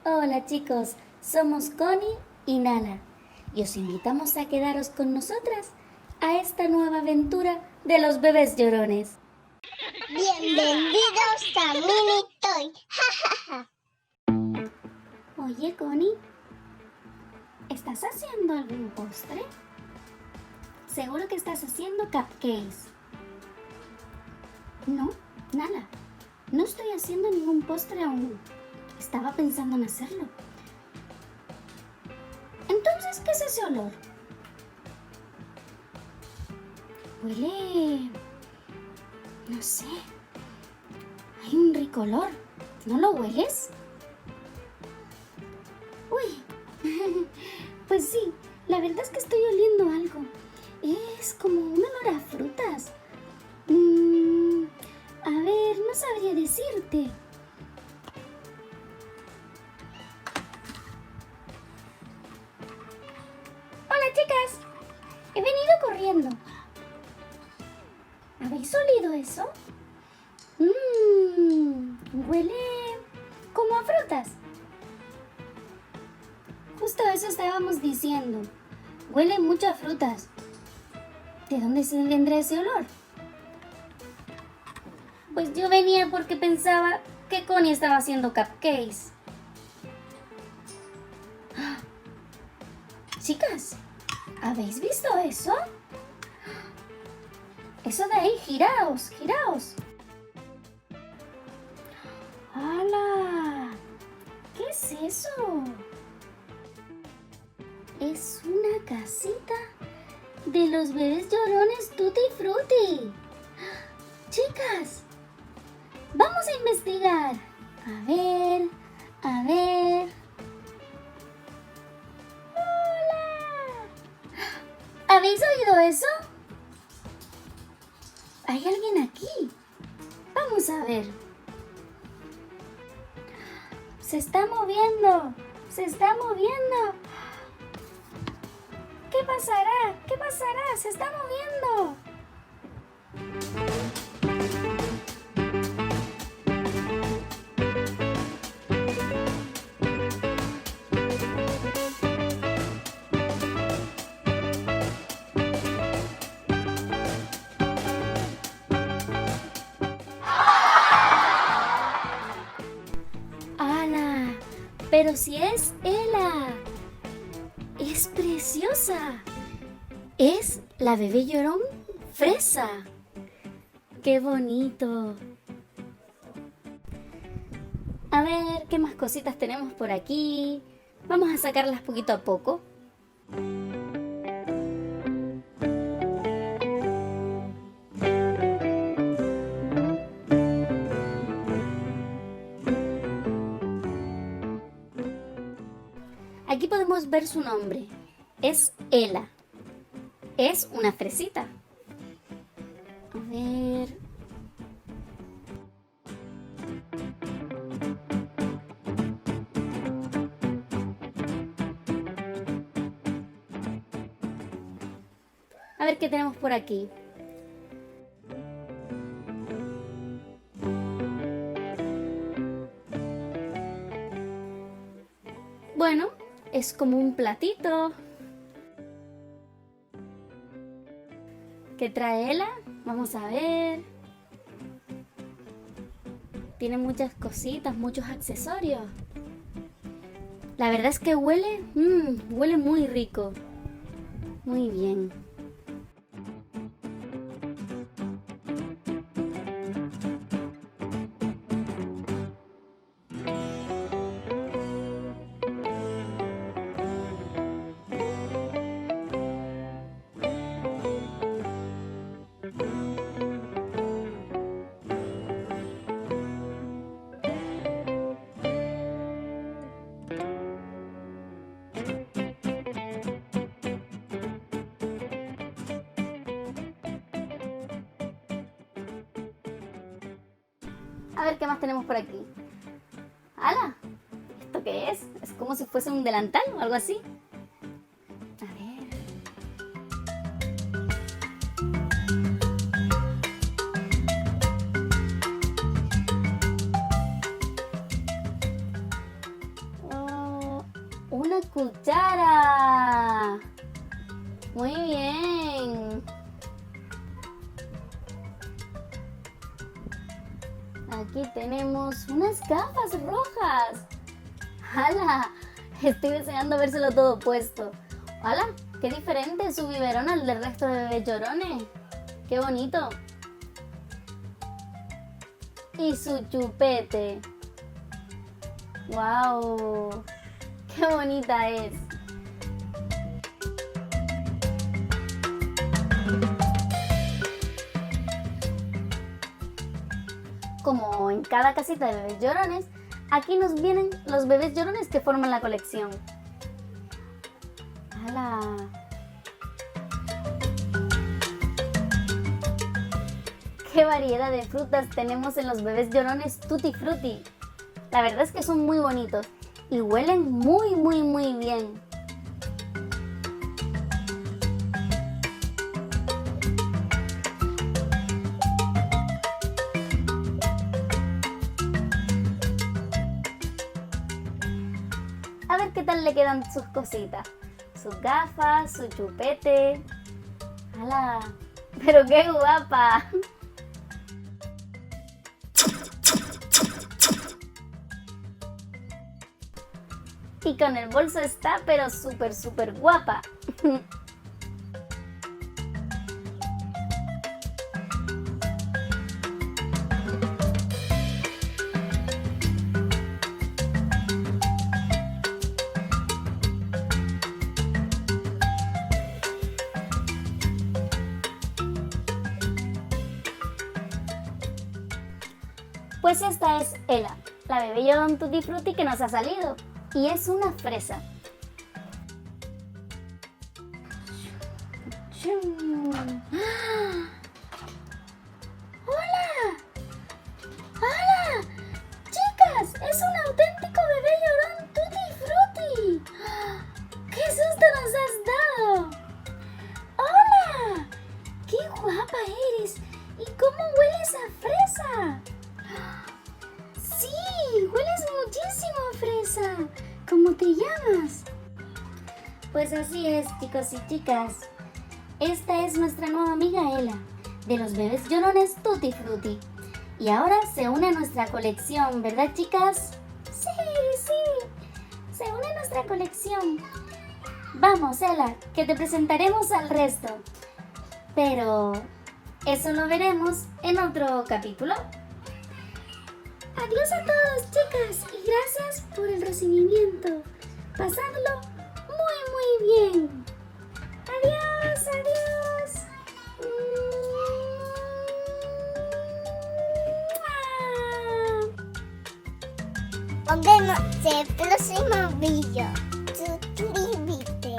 Hola chicos, somos Connie y Nala y os invitamos a quedaros con nosotras a esta nueva aventura de los bebés llorones. Bienvenidos a Mini Toy. Oye Connie, ¿estás haciendo algún postre? Seguro que estás haciendo cupcakes. No, Nala, no estoy haciendo ningún postre aún. Estaba pensando en hacerlo. Entonces, ¿qué es ese olor? Huele... no sé. Hay un rico olor. ¿No lo hueles? Uy, pues sí, la verdad es que estoy oliendo algo. Es como un olor a frutas. A ver, no sabría decirte. Hola chicas, he venido corriendo. ¿Habéis olido eso? Huele como a frutas. Justo eso estábamos diciendo. Huele mucho a frutas. ¿De dónde se vendrá ese olor? Pues yo venía porque pensaba que Connie estaba haciendo cupcakes. ¡Ah! Chicas, ¿habéis visto eso? Eso de ahí, giraos, giraos. ¡Hala! ¿Qué es eso? Es una casita de los bebés llorones Tutti Frutti. Chicas, vamos a investigar. A ver, a ver. ¡Hola! ¿Habéis oído eso? ¿Hay alguien aquí? Vamos a ver. Se está moviendo. Se está moviendo. ¿Qué pasará? ¿Qué pasará? Se está moviendo. ¡Hala! Pero si es Ela. Es preciosa. Es la bebé llorón fresa. ¡Qué bonito! A ver, ¿qué más cositas tenemos por aquí? Vamos a sacarlas poquito a poco. Aquí podemos ver su nombre. Es Ela. Es una fresita. A ver. A ver qué tenemos por aquí. Bueno, es como un platito. ¿Qué trae Ela? Vamos a ver. Tiene muchas cositas, muchos accesorios. La verdad es que huele muy rico. Muy bien. A ver qué más tenemos por aquí. ¡Hala! ¿Esto qué es? Es como si fuese un delantal o algo así. A ver. Una cuchara. Muy bien. Aquí tenemos unas gafas rojas. ¡Hala! Estoy deseando vérselo todo puesto. ¡Hala! ¡Qué diferente es su biberón al del resto de bebés llorones! ¡Qué bonito! Y su chupete. ¡Wow! ¡Qué bonita es! Como en cada casita de bebés llorones, aquí nos vienen los bebés llorones que forman la colección. ¡Hala! ¡Qué variedad de frutas tenemos en los bebés llorones Tutti Frutti! La verdad es que son muy bonitos y huelen muy bien. A ver qué tal le quedan sus cositas. Sus gafas, su chupete. ¡Hala! ¡Pero qué guapa! Y con el bolso está pero súper guapa. Pues esta es Ela, la bebé llorón Tutti Frutti que nos ha salido. Y es una fresa. ¡Hola! ¡Hola! ¡Chicas! ¡Es un auténtico bebé llorón Tutti Frutti! ¡Qué susto nos has dado! ¡Hola! ¡Qué guapa eres! ¿Y cómo hueles a fresa? ¡Sí! ¡Hueles muchísimo a fresa! ¿Cómo te llamas? Pues así es, chicos y chicas. Esta es nuestra nueva amiga Ela, de los bebés llorones Tutti Frutti. Y ahora se une a nuestra colección, ¿verdad, chicas? Sí, se une a nuestra colección. Vamos, Ela, que te presentaremos al resto. Pero eso lo veremos en otro capítulo. Adiós a todos, chicas, y gracias por el recibimiento. Pasadlo muy bien. Adiós, adiós. Nos vemos en el próximo video. Suscríbete.